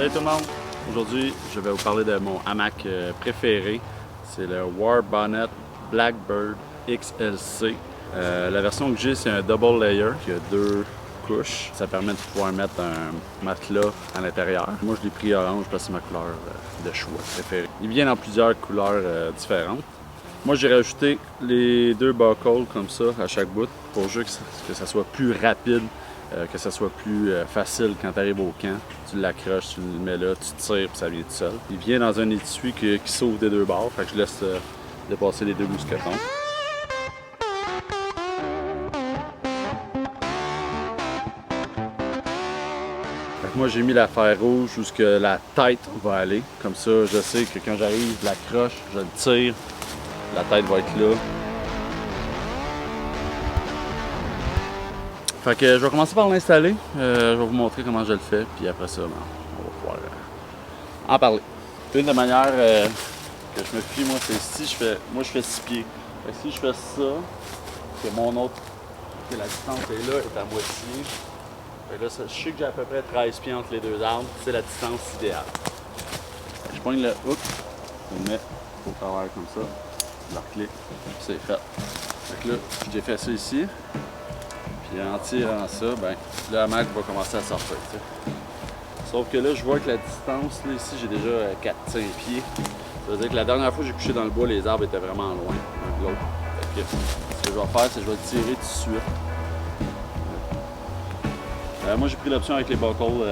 Salut tout le monde! Aujourd'hui, je vais vous parler de mon hamac préféré. C'est le War Bonnet Blackbird XLC. La version que j'ai, c'est un double layer qui a 2 couches. Ça permet de pouvoir mettre un matelas à l'intérieur. Moi, je l'ai pris orange parce que c'est ma couleur de choix préférée. Il vient dans plusieurs couleurs différentes. Moi, j'ai rajouté les 2 buckles comme ça à chaque bout pour juste que ça soit plus rapide. Que ça soit plus facile quand tu arrives au camp. Tu l'accroches, tu le mets là, tu tires, puis ça vient tout seul. Il vient dans un étui qui s'ouvre des 2 bords, fait que je laisse dépasser les 2 mousquetons. Fait que moi, j'ai mis la fer rouge où la tête va aller. Comme ça, je sais que quand j'arrive, je l'accroche, je le tire, la tête va être là. Fait que je vais commencer par l'installer, je vais vous montrer comment je le fais, puis après ça, on va pouvoir en parler. Une des manières que je me fie, moi, c'est si je fais 6 pieds. Fait que si je fais ça, que mon autre, que la distance est là, est à moitié. Fait que là, je sais que j'ai à peu près 13 pieds entre les 2 arbres, c'est la distance idéale. Je pogne le hook, je le mets au travers comme ça, je le reclique, puis c'est fait. Fait que là, j'ai fait ça ici. Puis en tirant ça, ben, le hamac va commencer à sortir. T'sais. Sauf que là, je vois que la distance, là, ici, j'ai déjà 4-5 pieds. Ça veut dire que la dernière fois que j'ai couché dans le bois, les arbres étaient vraiment loin l'un de l'autre. Fait que ce que je vais faire, c'est que je vais le tirer tout de suite. Moi, j'ai pris l'option avec les buckles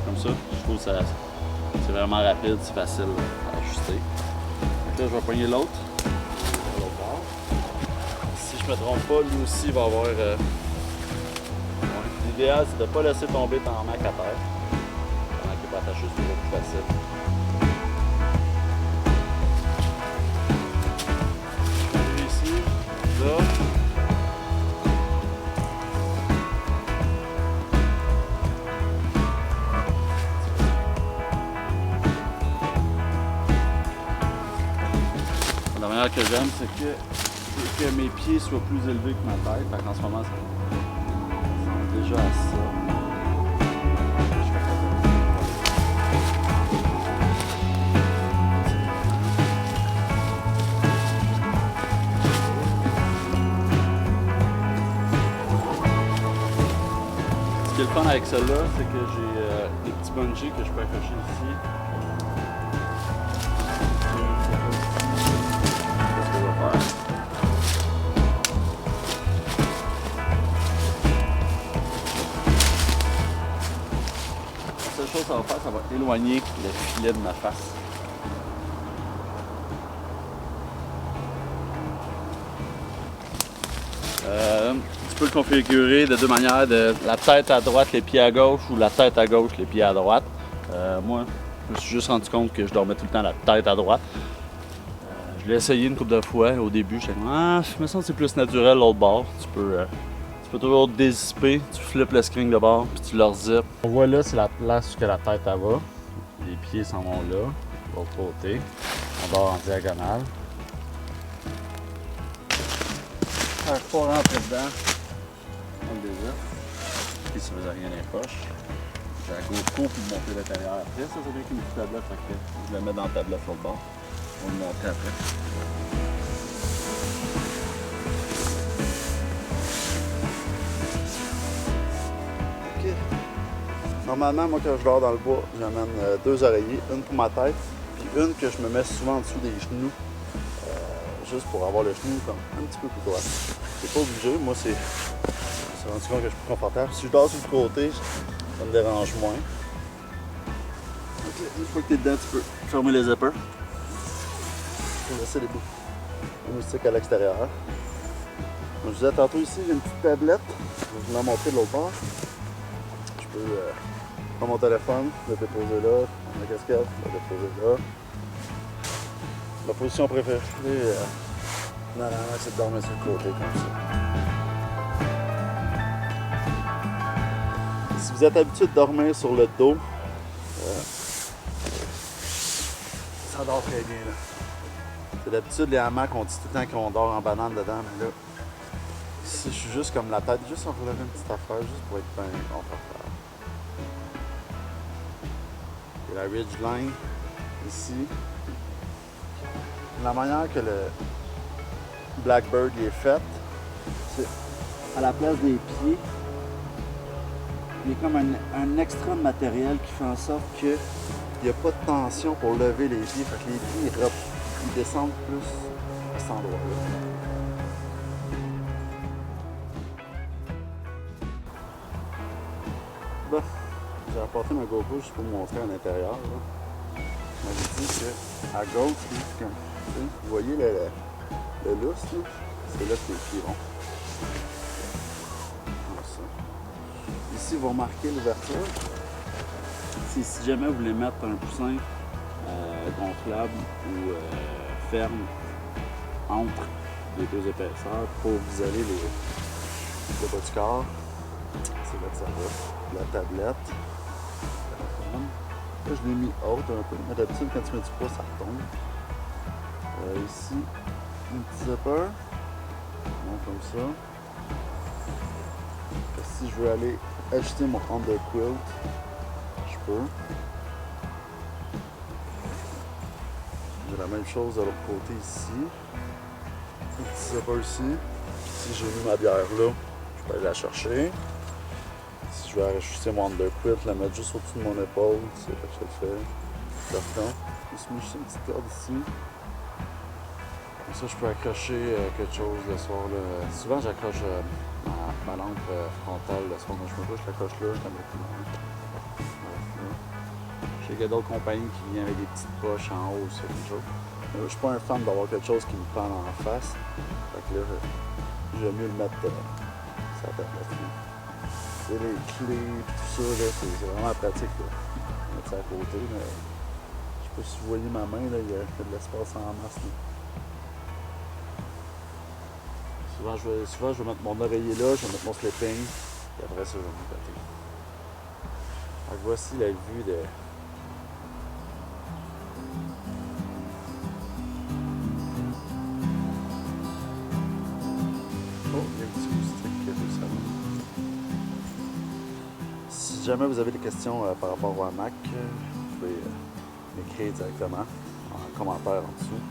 comme ça. Je trouve que c'est vraiment rapide, c'est facile à ajuster. Donc là, je vais pogner l'autre. Si je me trompe pas, lui aussi il va avoir... L'idéal, c'est de ne pas laisser tomber ton hamac à terre. Pendant qu'il est pas attaché, c'est toujours plus facile. Je vais ici, là. La manière que j'aime, c'est que mes pieds soient plus élevés que ma tête. Fait qu'en ce moment, ça ressemble déjà à ça. Ce qui est le fun avec celle-là, c'est que j'ai des petits bungees que je peux accrocher ici. La seule chose que ça va faire, ça va éloigner le filet de ma face. Tu peux le configurer de 2 manières, de la tête à droite, les pieds à gauche, ou la tête à gauche, les pieds à droite. Moi, je me suis juste rendu compte que je dormais tout le temps la tête à droite. Je l'ai essayé une couple de fois. Au début, j'étais comme je me sens que c'est plus naturel l'autre bord. Tu peux toujours dézipper, tu flippes le string de bord, puis tu le rezippes. On voit là, c'est la place où la tête va. Les pieds s'en vont là, de l'autre côté. On dort en diagonale. Je ne pas rentrer dedans. On le déjà. Puis ça ne faisait rien dans les poches. J'ai la GoPro pour monter l'intérieur après. Ça, c'est bien qu'il me fait tablette, fait que je le mets dans la tablette l'autre bord. On va le montrer après. Ok. Normalement, moi, quand je dors dans le bois, j'amène 2 oreillers, une pour ma tête, puis une que je me mets souvent en dessous des genoux, juste pour avoir le genou comme un petit peu plus droit. C'est pas obligé, moi, c'est rendu compte que je suis plus confortable. Si je dors sur le côté, ça me dérange moins. Donc, une fois que tu es dedans, tu peux fermer les zippers. Je vais laisser les moustiques à l'extérieur. Comme je disais tantôt ici, j'ai une petite tablette. Je vais vous la montrer de l'autre bord. Je peux prendre mon téléphone, le déposer là, prendre la casquette, le déposer là. Ma position préférée, c'est de dormir sur le côté comme ça. Si vous êtes habitué de dormir sur le dos, ça dort très bien là. D'habitude, les hamacs, on dit tout le temps qu'on dort en banane dedans, mais là, ici, je suis juste comme la tête, juste en relevant une petite affaire, juste pour être bien confortable. Et la ridgeline ici. La manière que le Blackbird est fait, c'est à la place des pieds, il y a comme un extra de matériel qui fait en sorte qu'il n'y a pas de tension pour lever les pieds. Fait que les pieds ils descendent plus à cet endroit-là. Bon, j'ai apporté ma GoPro juste pour vous montrer à l'intérieur. On m'avait dit qu'à gauche, vous voyez le lousse, c'est là que les pieds vont. Comme ça. Ici, vous remarquez l'ouverture. Si jamais vous voulez mettre un coussin gonflable ou ferme entre les deux épaisseurs pour isoler le bas du corps, c'est là que ça va. La tablette. Là, je l'ai mis haute un peu, mais d'habitude, quand tu mets du poids, ça retombe. Ici, un petit zipper. Bon, comme ça. Si je veux aller ajuster mon underquilt, je peux. J'ai la même chose de l'autre côté ici. Un petit zipper ici. Si j'ai mis ma bière là, je peux aller la chercher. Si je vais ajuster mon underquilt, la mettre juste au-dessus de mon épaule, c'est là que je le fais. Carton. Je me suis mis juste une petite corde ici. Comme ça, je peux accrocher quelque chose le soir. Là. Souvent, j'accroche ma lampe frontale le soir quand je me couche, je l'accroche là, je la mets plus loin. Je sais qu'il y a d'autres compagnies qui viennent avec des petites poches en haut, c'est quelque chose. Je suis pas un fan d'avoir quelque chose qui me prend en face. Fait que là, j'aime mieux le mettre sur la tablette. Et les clés, tout ça, là, c'est vraiment pratique. Là. Mettre ça à côté, mais je sais pas si vous voyez ma main, là, il y a de l'espace en masse. Là. Souvent, je vais mettre mon oreiller là, je vais mettre mon sleeping, et après ça, je vais me côté. Donc voici la vue de... Oh, il y a un petit moustique qui est au salon. Si jamais vous avez des questions par rapport au hamac, vous pouvez m'écrire directement en commentaire en dessous.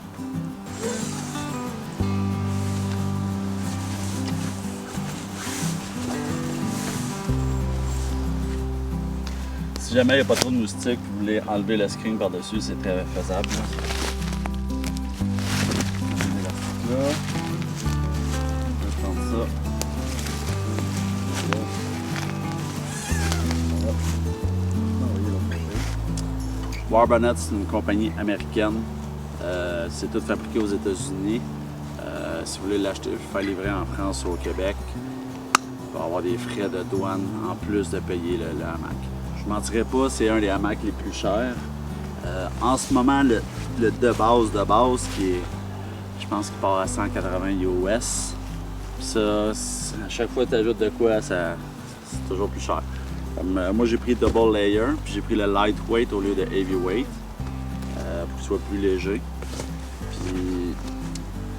Si jamais il n'y a pas trop de moustiques, vous voulez enlever le screen par-dessus, c'est très faisable. Là. Je vais prendre ça. Warbonnet, c'est une compagnie américaine. C'est tout fabriqué aux États-Unis. Si vous voulez l'acheter, il faut faire livrer en France ou au Québec. Il va y avoir des frais de douane en plus de payer le hamac. Je ne mentirais pas, c'est un des hamacs les plus chers. En ce moment, le de base, qui est, je pense qu'il part à 180 US. Puis ça, à chaque fois que tu ajoutes de quoi, c'est toujours plus cher. Moi, j'ai pris double layer, puis j'ai pris le lightweight au lieu de heavyweight, pour qu'il soit plus léger. Puis,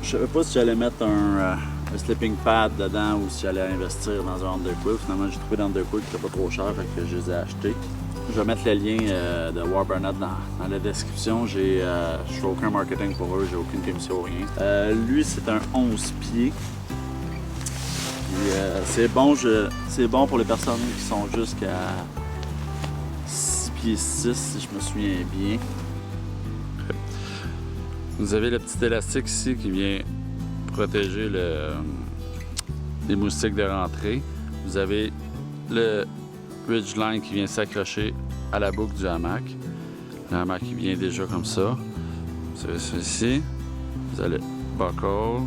je savais pas si j'allais mettre un sleeping pad dedans ou si j'allais investir dans un underquilt. Finalement, j'ai trouvé l'underquilt qui était pas trop cher, fait que je les ai achetés. Je vais mettre le lien de Warbonnet dans la description. Je fais aucun marketing pour eux, j'ai aucune commission, rien. Lui, c'est un 11 pieds. C'est bon pour les personnes qui sont jusqu'à 6 pieds 6, si je me souviens bien. Vous avez le petit élastique ici qui vient protéger les moustiques de rentrée. Vous avez le ridgeline qui vient s'accrocher à la boucle du hamac. Le hamac qui vient déjà comme ça. Vous avez ça ici. Vous avez le buckle.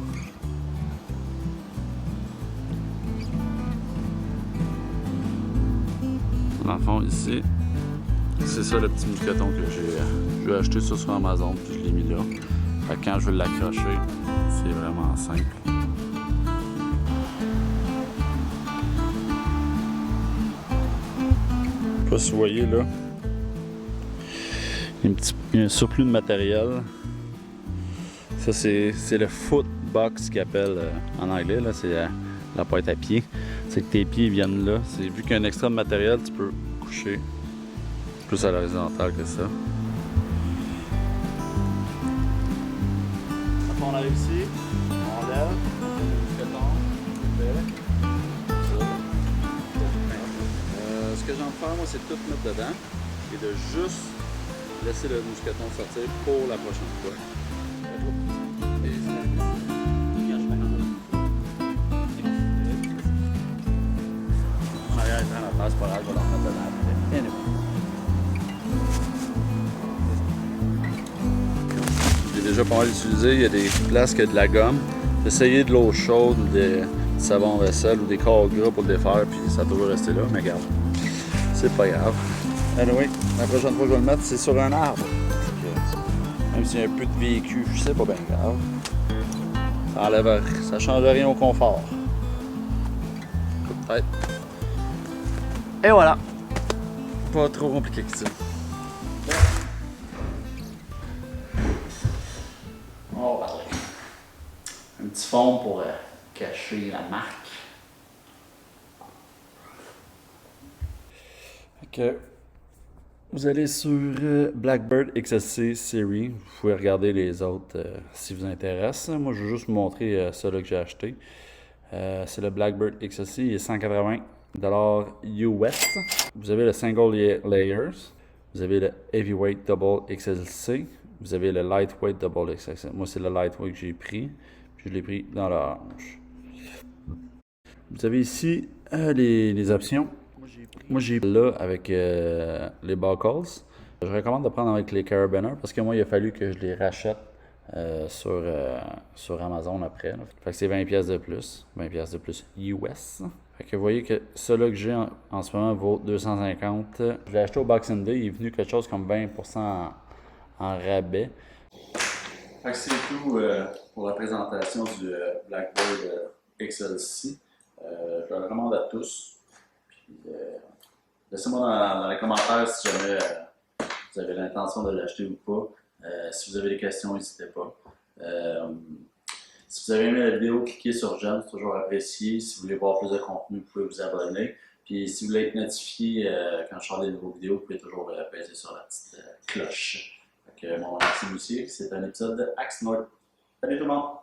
Dans le fond, ici, c'est ça le petit mousqueton que j'ai acheté ça sur Amazon, puis je l'ai mis là. Fait que quand je veux l'accrocher, c'est vraiment simple. Je sais pas si vous voyez là, il y a un surplus de matériel. Ça, c'est le foot box qu'ils appellent en anglais, là, c'est la pointe à pied. C'est que tes pieds viennent là. Vu qu'il y a un extra de matériel, tu peux coucher plus à l'horizontale que ça. Quand on arrive ici, on lève, on fait le mousqueton, ce que j'ai envie de faire, moi, c'est de tout mettre dedans et de juste laisser le mousqueton sortir pour la prochaine fois. En arrière, il prend la place, pas grave, je vais leur mettre dedans après. Anyway. J'ai déjà pas mal utilisé, il y a des places que de la gomme. Essayez de l'eau chaude ou du savon vaisselle ou des corps gras pour le défaire, puis ça doit rester là, mais regarde, c'est pas grave. Anyway, la prochaine fois que je vais le mettre, c'est sur un arbre. Même s'il y a un peu de vécu, c'est pas bien grave. Ça enlève, ça change rien au confort. Peut-être. Et voilà. Pas trop compliqué que ça. On va parler. Un petit fond pour cacher la marque. Ok. Vous allez sur Blackbird XLC Series. Vous pouvez regarder les autres si vous intéresse. Moi, je vais juste vous montrer celui que j'ai acheté. C'est le Blackbird XLC. Il est 180$ US. Vous avez le Single Layers. Vous avez le Heavyweight Double XLC. Vous avez le Lightweight Double XLC. Moi, c'est le Lightweight que j'ai pris. Puis je l'ai pris dans l'orange. Vous avez ici les options. Moi, j'ai là avec les buckles. Je recommande de prendre avec les carabiners parce que moi, il a fallu que je les rachète sur Amazon après. Là. Fait que c'est 20$ de plus. 20$ de plus US. Fait que vous voyez que celui que j'ai en ce moment vaut 250. Je l'ai acheté au Boxing Day. Il est venu quelque chose comme 20% en rabais. Fait que c'est tout pour la présentation du Blackbird XLC. Je le recommande à tous. Puis, laissez-moi dans les commentaires si jamais vous avez l'intention de l'acheter ou pas. Si vous avez des questions, n'hésitez pas. Si vous avez aimé la vidéo, cliquez sur j'aime, c'est toujours apprécié. Si vous voulez voir plus de contenu, vous pouvez vous abonner. Puis si vous voulez être notifié quand je sors des nouvelles vidéos, vous pouvez toujours apaiser sur la petite cloche. Mon nom est Maxime Lucier, c'est un épisode de Axe Nord. Salut tout le monde!